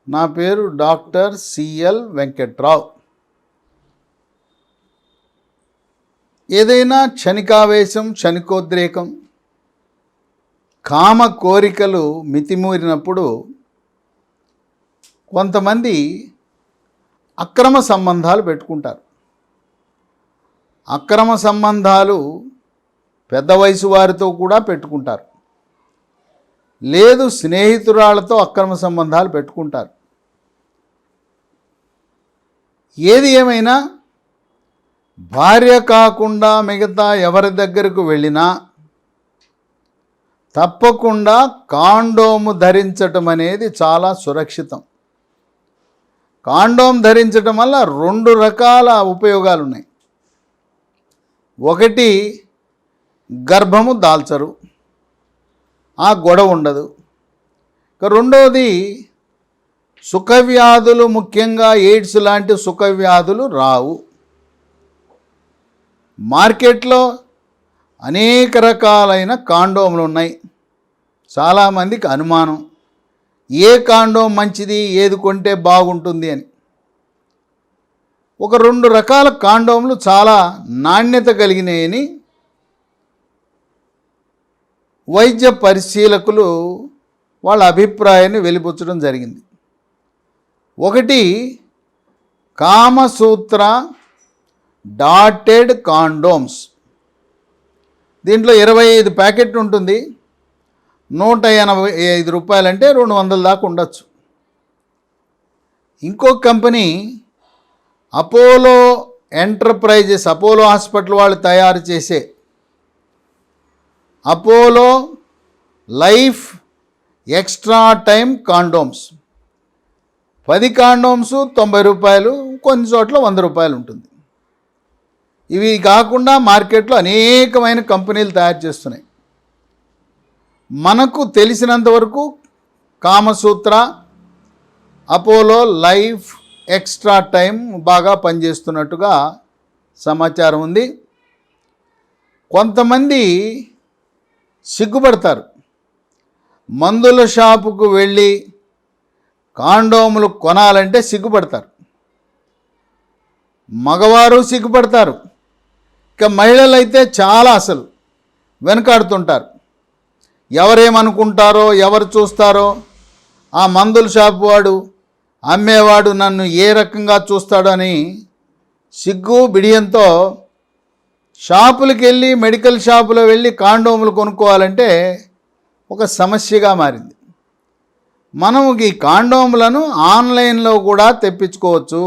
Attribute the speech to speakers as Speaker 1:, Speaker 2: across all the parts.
Speaker 1: నా పేరు doctor CL Venkat రావు. ఏదైనా క్షణికావేశం, క్షణికోద్రేకం, కామ కోరికలు మితిమీరినప్పుడు కొంతమంది అక్రమ సంబంధాలు పెట్టుకుంటారు. అక్రమ సంబంధాలు పెద్ద వయసు వారితో కూడా పెట్టుకుంటారు, లేదు స్నేహితురాలతో అక్రమ సంబంధాలు పెట్టుకుంటారు. ఏది ఏమైనా భార్య కాకుండా మిగతా ఎవరి దగ్గరకు వెళ్ళినా తప్పకుండా కాండోము ధరించటం అనేది చాలా సురక్షితం. కాండోమ్ ధరించటం వల్ల 2 రకాల ఉపయోగాలు ఉన్నాయి. ఒకటి, గర్భము దాల్చరు, ఆ గొడవ ఉండదు. రెండవది, సుఖవ్యాధులు, ముఖ్యంగా ఎయిడ్స్ లాంటి సుఖవ్యాధులు రావు. మార్కెట్లో అనేక రకాలైన కాండోములు ఉన్నాయి. చాలామందికి అనుమానం, ఏ కాండోమ్ మంచిది, ఏది కొంటే బాగుంటుంది అని. ఒక 2 రకాల కాండోములు చాలా నాణ్యత కలిగినాయని వైద్య పరిశీలకులు వాళ్ళ అభిప్రాయాన్ని వెలిబుచ్చడం జరిగింది. ఒకటి, కామసూత్ర డాటెడ్ కాండోమ్స్. దీంట్లో 25 ప్యాకెట్ ఉంటుంది. 185 రూపాయలంటే 200 దాకా ఉండొచ్చు. ఇంకో company Apollo enterprises, Apollo hospital వాళ్ళు తయారు చేసే Apollo life extra time condoms. 10 condoms 90 రూపాయలు, కొన్ని చోట్ల 100 రూపాయలు ఉంటుంది. ఇవి కాకుండా మార్కెట్లో అనేకమైన కంపెనీలు తయారు చేస్తున్నాయి. మనకు తెలిసినంతవరకు Kamasutra, Apollo life extra time బాగా పనిచేస్తున్నట్టుగా సమాచారం ఉంది. కొంతమంది సిగ్గుపడతారు. మందుల షాపుకు వెళ్ళి కాండోములు కొనాలంటే సిగ్గుపడతారు. మగవారు సిగ్గుపడతారు. ఇక మహిళలు అయితే చాలా అసలు వెనకాడుతుంటారు. ఎవరేమనుకుంటారో, ఎవరు చూస్తారో, ఆ మందుల షాపు వాడు, అమ్మేవాడు నన్ను ఏ రకంగా చూస్తాడో అని సిగ్గు బిడియంతో షాపులకు వెళ్ళి, మెడికల్ షాపులో వెళ్ళి కాండోములు కొనుక్కోవాలంటే ఒక సమస్యగా మారింది. మనం ఈ కాండోములను ఆన్లైన్లో కూడా తెప్పించుకోవచ్చు.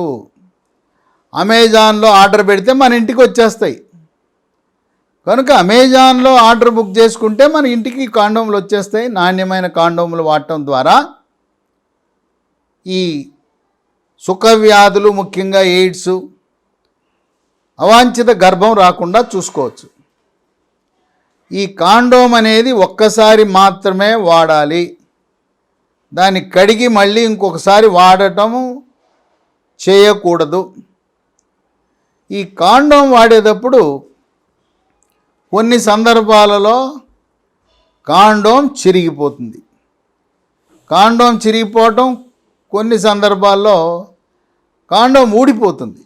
Speaker 1: అమెజాన్లో ఆర్డర్ పెడితే మన ఇంటికి వచ్చేస్తాయి. కనుక అమెజాన్లో ఆర్డర్ బుక్ చేసుకుంటే మన ఇంటికి కాండోములు వచ్చేస్తాయి. నాణ్యమైన కాండోములు వాడటం ద్వారా ఈ సుఖవ్యాధులు, ముఖ్యంగా ఎయిడ్స్, అవాంఛిత గర్భం రాకుండా చూసుకోవచ్చు. ఈ కాండోమ్ అనేది ఒక్కసారి మాత్రమే వాడాలి. దాన్ని కడిగి మళ్ళీ ఇంకొకసారి వాడటము చేయకూడదు. ఈ కాండోమ్ వాడేటప్పుడు కొన్ని సందర్భాలలో కాండోమ్ చిరిగిపోతుంది. కాండోమ్ చిరిగిపోవటం, కొన్ని సందర్భాల్లో కాండోమ్ ఊడిపోతుంది.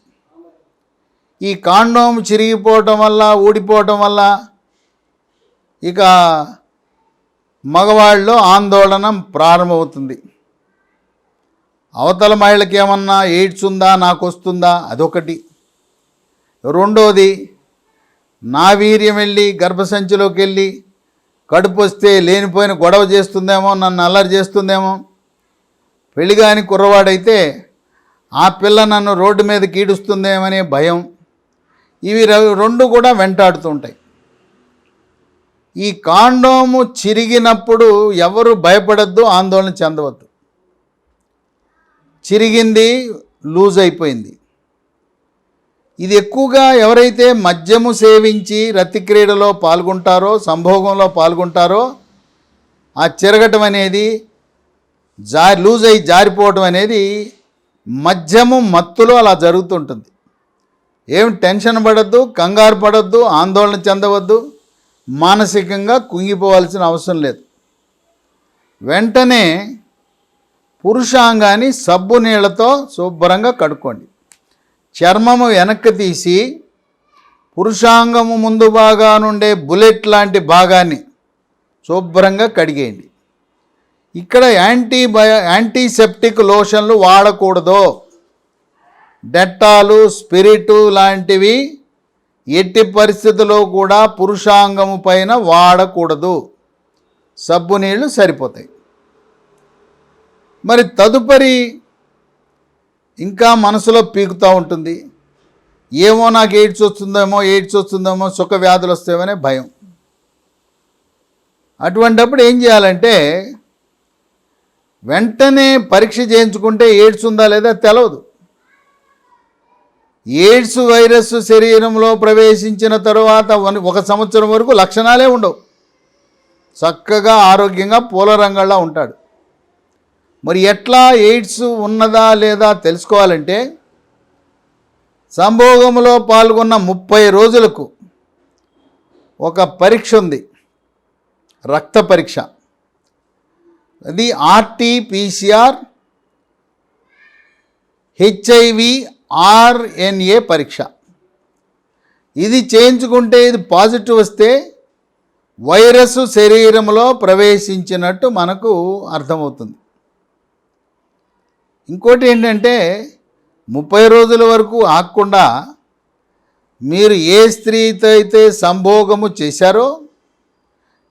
Speaker 1: ఈ కాండోమ్ చిరిగిపోవటం వల్ల, ఊడిపోవటం వల్ల ఇక మగవాళ్ళలో ఆందోళన ప్రారంభమవుతుంది. అవతల మహిళకి ఏమన్నా ఎయిడ్స్ ఉందా, నాకు వస్తుందా, అదొకటి. రెండోది, నా వీర్యం వెళ్ళి గర్భసంచిలోకి వెళ్ళి కడుపు వస్తే లేనిపోయిన గొడవ చేస్తుందేమో, నన్ను అల్లరి చేస్తుందేమో. పెళ్ళిగాని కుర్రవాడైతే ఆ పిల్ల నన్ను రోడ్డు మీద కీడుస్తుందేమనే భయం. ఇవి 2 కూడా వెంటాడుతుంటాయి. ఈ కాండోము చిరిగినప్పుడు ఎవరు భయపడద్దు, ఆందోళన చెందవద్దు. చిరిగింది, లూజ్ అయిపోయింది. ఇది ఎక్కువగా ఎవరైతే మద్యము సేవించి రతిక్రీడలో పాల్గొంటారో, సంభోగంలో పాల్గొంటారో, ఆ చిరగటం అనేది, లూజ్ అయి జారిపోవటం అనేది మద్యము మత్తులో అలా జరుగుతుంటుంది. ఏం టెన్షన్ పడద్దు, కంగారు పడద్దు, ఆందోళన చెందవద్దు, మానసికంగా కుంగిపోవాల్సిన అవసరం లేదు. వెంటనే పురుషాంగాన్ని సబ్బు నీళ్ళతో శుభ్రంగా కడుక్కోండి. చర్మము వెనక్కి తీసి పురుషాంగము ముందు భాగా నుండే బుల్లెట్ లాంటి భాగాన్ని శుభ్రంగా కడిగేయండి. ఇక్కడ యాంటీసెప్టిక్ లోషన్లు వాడకూడదు. డెట్టాలు, స్పిరిటు లాంటివి ఎట్టి పరిస్థితుల్లో కూడా పురుషాంగము పైన వాడకూడదు. సబ్బు నీళ్ళు సరిపోతాయి. మరి తదుపరి ఇంకా మనసులో పీకుతూ ఉంటుంది, ఏమో నాకు ఎయిడ్స్ వస్తుందేమో సుఖ వ్యాధులు వస్తాయనే భయం. అటువంటప్పుడు ఏం చేయాలంటే వెంటనే పరీక్ష చేయించుకుంటే ఎయిడ్స్ ఉందా లేదా తెలవదు. ఎయిడ్స్ వైరస్ శరీరంలో ప్రవేశించిన తరువాత 1 సంవత్సరం వరకు లక్షణాలే ఉండవు. చక్కగా ఆరోగ్యంగా పూల రంగంలా ఉంటాడు. మరి ఎట్లా ఎయిడ్స్ ఉన్నదా లేదా తెలుసుకోవాలంటే సంభోగంలో పాల్గొన్న 30 రోజులకు ఒక పరీక్ష ఉంది, రక్త పరీక్ష. అది RT-PCR HIV-RNA పరీక్ష. ఇది చేయించుకుంటే ఇది పాజిటివ్ వస్తే వైరస్ శరీరంలో ప్రవేశించినట్టు మనకు అర్థమవుతుంది. ఇంకోటి ఏంటంటే 30 రోజుల వరకు ఆగకుండా మీరు ఏ స్త్రీతో అయితే సంభోగము చేశారో,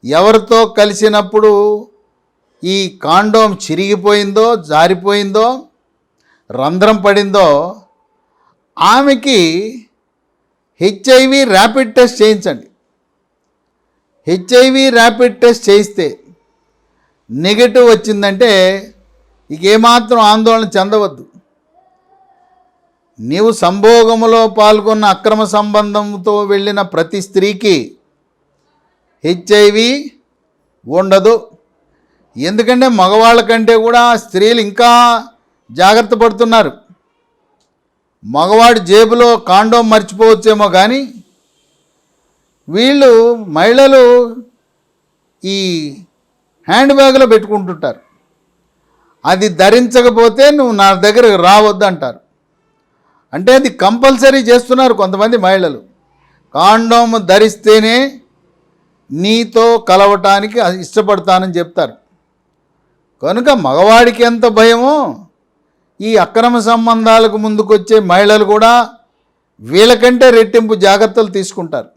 Speaker 1: ఎవరితో కలిసినప్పుడు ఈ కాండోమ్ చిరిగిపోయిందో, జారిపోయిందో, రంధ్రం పడిందో ఆమెకి HIV ర్యాపిడ్ టెస్ట్ చేయించండి. HIV ర్యాపిడ్ టెస్ట్ చేయిస్తే నెగటివ్ వచ్చిందంటే ఇక ఏమాత్రం ఆందోళన చెందవద్దు. నీవు సంభోగములో పాల్గొన్న అక్రమ సంబంధంతో వెళ్ళిన ప్రతి స్త్రీకి HIV ఉండదు. ఎందుకంటే మగవాళ్ళ కంటే కూడా స్త్రీలు ఇంకా జాగ్రత్త పడుతున్నారు. మగవాడి జేబులో కాండోమ్ మర్చిపోవచ్చేమో కానీ మహిళలు ఈ హ్యాండ్ బ్యాగ్లో పెట్టుకుంటుంటారు. అది ధరించకపోతే నువ్వు నా దగ్గరకు రావద్దు అంటారు. అంటే అది కంపల్సరీ చేస్తున్నారు కొంతమంది మహిళలు. కాండోమ్ ధరిస్తేనే నీతో కలవటానికి ఇష్టపడతానని చెప్తారు. కనుక మగవాడికి ఎంత భయమో ఈ అక్రమ సంబంధాలకు ముందుకొచ్చే మహిళలు కూడా వీళ్ళకంటే రెట్టింపు జాగ్రత్తలు తీసుకుంటారు.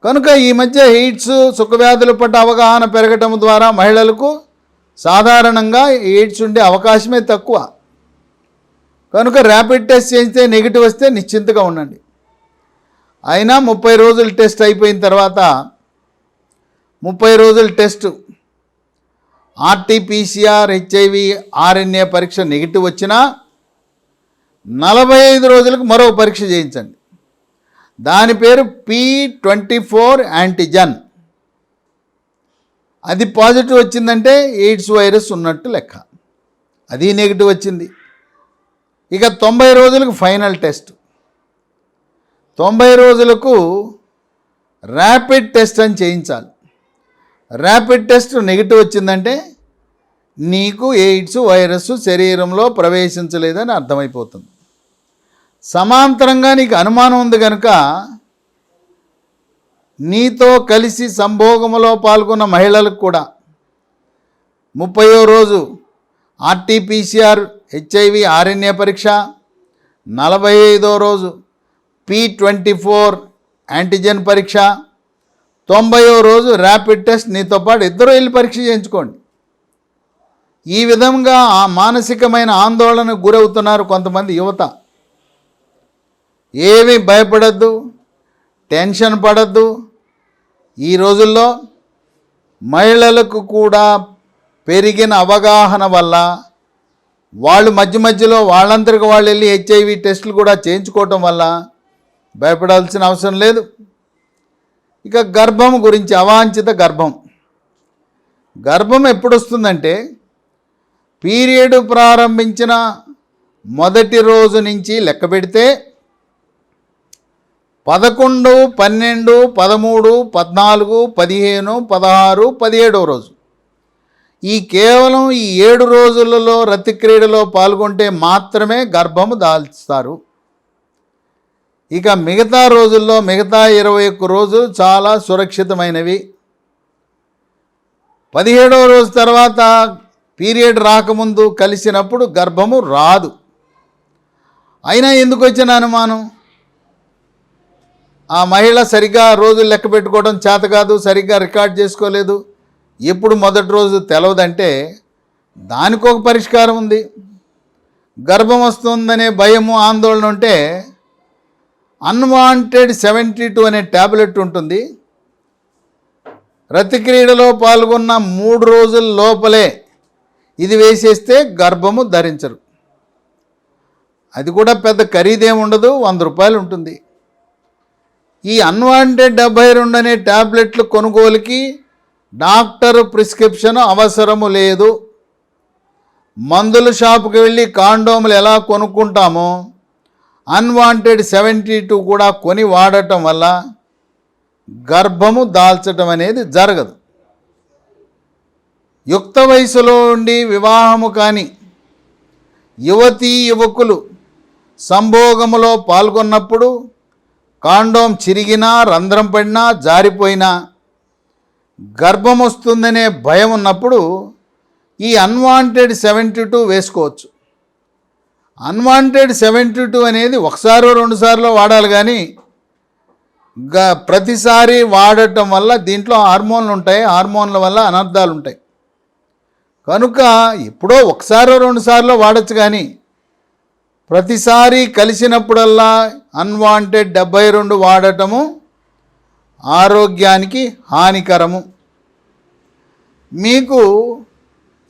Speaker 1: కనుక ఈ మధ్య ఎయిడ్స్ సుఖవ్యాధుల పట్ల అవగాహన పెరగటం ద్వారా మహిళలకు సాధారణంగా ఎయిడ్స్ ఉండే అవకాశమే తక్కువ. కనుక ర్యాపిడ్ టెస్ట్ చేస్తే నెగిటివ్ వస్తే నిశ్చింతగా ఉండండి. అయినా 30 రోజులు టెస్ట్ అయిపోయిన తర్వాత 30 రోజుల టెస్ట్ RT-PCR HIV-RNA పరీక్ష నెగిటివ్ వచ్చినా 45 రోజులకు మరో పరీక్ష చేయించండి. దాని పేరు P24 యాంటీజన్. అది పాజిటివ్ వచ్చిందంటే ఎయిడ్స్ వైరస్ ఉన్నట్టు లెక్క. అది నెగిటివ్ వచ్చింది. ఇక 90 రోజులకు ఫైనల్ టెస్ట్. 90 రోజులకు ర్యాపిడ్ టెస్ట్ అని చేయించాలి. ర్యాపిడ్ టెస్ట్ నెగిటివ్ వచ్చిందంటే నీకు ఎయిడ్స్ వైరస్ శరీరంలో ప్రవేశించలేదని అర్థమైపోతుంది. సమాంతరంగా నీకు అనుమానం ఉంది కనుక నీతో కలిసి సంభోగములో పాల్గొన్న మహిళలకు కూడా 30వ రోజు RT-PCR HIV-RNA పరీక్ష, 45వ రోజు P24 యాంటీజెన్ పరీక్ష, 90వ రోజు ర్యాపిడ్ టెస్ట్. నీతో పాటు ఇద్దరు వెళ్ళి పరీక్ష చేయించుకోండి. ఈ విధంగా మానసికమైన ఆందోళనకు గురవుతున్నారు కొంతమంది యువత. ఏమీ భయపడద్దు, టెన్షన్ పడద్దు. ఈ రోజుల్లో మహిళలకు కూడా పెరిగిన అవగాహన వల్ల వాళ్ళు మధ్యలో వాళ్ళందరికీ వాళ్ళు వెళ్ళి HIV టెస్టులు కూడా చేయించుకోవటం వల్ల భయపడాల్సిన అవసరం లేదు. ఇక గర్భం గురించి, అవాంఛిత గర్భం ఎప్పుడు వస్తుందంటే పీరియడ్ ప్రారంభించిన మొదటి రోజు నుంచి లెక్క పెడితే 11, 12, 13, 14, 15, 16, 17వ రోజు ఈ కేవలం ఈ 7 రోజులలో రతి క్రీడలో పాల్గొంటే మాత్రమే గర్భము దాల్స్తారు. ఇక మిగతా రోజుల్లో మిగతా 21 రోజులు చాలా సురక్షితమైనవి. 17వ రోజు తర్వాత పీరియడ్ రాకముందు కలిసినప్పుడు గర్భము రాదు. అయినా ఎందుకు వచ్చిన అనుమానం? ఆ మహిళ సరిగ్గా రోజులు లెక్క పెట్టుకోవడం చేత కాదు, సరిగ్గా రికార్డ్ చేసుకోలేదు, ఎప్పుడు మొదటి రోజు తెలవదంటే దానికి ఒక పరిష్కారం ఉంది. గర్భం వస్తుందనే భయము ఆందోళన ఉంటే అన్వాంటెడ్ 72 అనే ట్యాబ్లెట్ ఉంటుంది. రతి క్రీడలో పాల్గొన్న 3 రోజుల లోపలే ఇది వేసేస్తే గర్భము ధరించరు. అది కూడా పెద్ద ఖరీదేం ఉండదు, 100 రూపాయలు ఉంటుంది. ఈ అన్వాంటెడ్ 72 అనే ట్యాబ్లెట్లు కొనుగోలుకి డాక్టర్ ప్రిస్క్రిప్షన్ అవసరము లేదు. మందుల షాపుకి వెళ్ళి కాండోములు ఎలా కొనుక్కుంటామో అన్వాంటెడ్ 72 కూడా కొని వాడటం వల్ల గర్భము దాల్చడం అనేది జరగదు. యుక్త వయసులో ఉండి వివాహము కాని యువతీ యువకులు సంభోగములో పాల్గొన్నప్పుడు కాండోమ్ చిరిగినా, రంధ్రం పడినా, జారిపోయినా గర్భం వస్తుందనే భయం ఉన్నప్పుడు ఈ అన్వాంటెడ్ 72 వేసుకోవచ్చు. అన్వాంటెడ్ 72 అనేది ఒకసారో 2 సార్లు వాడాలి, కానీ ప్రతిసారి వాడటం వల్ల దీంట్లో హార్మోన్లు ఉంటాయి, హార్మోన్ల వల్ల అనర్థాలు ఉంటాయి. కనుక ఎప్పుడో ఒకసారో 2 సార్లు వాడచ్చు, కానీ ప్రతిసారి కలిసినప్పుడల్లా అన్వాంటెడ్ 72 వాడటము ఆరోగ్యానికి హానికరము. మీకు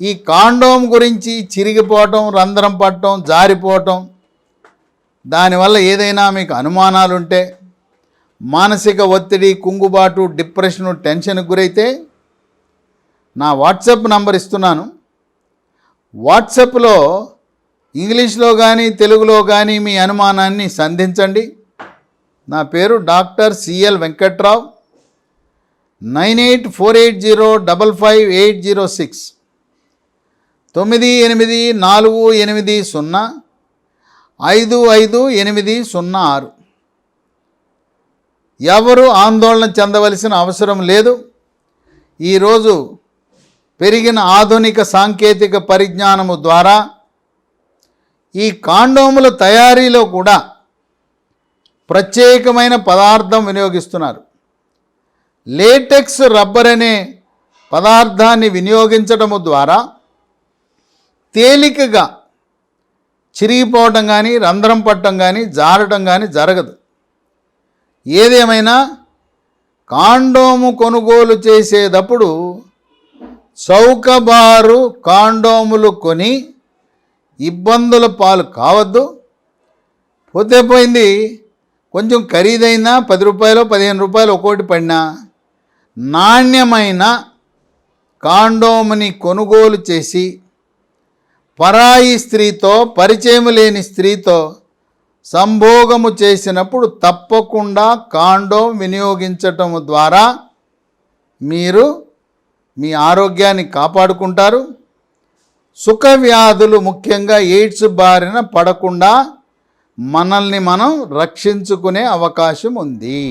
Speaker 1: ఈ కాండోమ్ గురించి చిరిగిపోవటం, రంధ్రం పట్టడం, జారిపోవటం, దానివల్ల ఏదైనా మీకు అనుమానాలుంటే, మానసిక ఒత్తిడి, కుంగుబాటు, డిప్రెషను, టెన్షన్కి గురైతే నా వాట్సాప్ నంబర్ ఇస్తున్నాను. వాట్సాప్లో ఇంగ్లీష్లో కానీ తెలుగులో కానీ మీ అనుమానాన్ని సంధించండి. నా పేరు డాక్టర్ సిఎల్ వెంకట్రావు. 9848055806 9848055806. ఎవరు ఆందోళన చెందవలసిన అవసరం లేదు. ఈరోజు పెరిగిన ఆధునిక సాంకేతిక పరిజ్ఞానము ద్వారా ఈ కాండోముల తయారీలో కూడా ప్రత్యేకమైన పదార్థం వినియోగిస్తున్నారు. లేటెక్స్ రబ్బర్ అనే పదార్థాన్ని వినియోగించడము ద్వారా తేలికగా చిరిగిపోవటం కానీ, రంధ్రం పట్టడం కానీ, జారటం కానీ జరగదు. ఏదేమైనా కాండోము కొనుగోలు చేసేటప్పుడు చౌకబారు కాండోములు కొని ఇబ్బందుల పాలు కావద్దు. పోతే పోయింది, కొంచెం ఖరీదైనా 10 రూపాయలు 15 రూపాయలు ఒక్కోటి పడినా నాణ్యమైన కాండోముని కొనుగోలు చేసి పరాయి స్త్రీతో, పరిచయం లేని స్త్రీతో సంభోగము చేసినప్పుడు తప్పకుండా కాండోమ్ వినియోగించటం ద్వారా మీరు మీ ఆరోగ్యాన్ని కాపాడుకుంటారు. సుఖ వ్యాధులు, ముఖ్యంగా ఎయిడ్స్ బారిన పడకుండా మనల్ని మనం రక్షించుకునే అవకాశం ఉంది.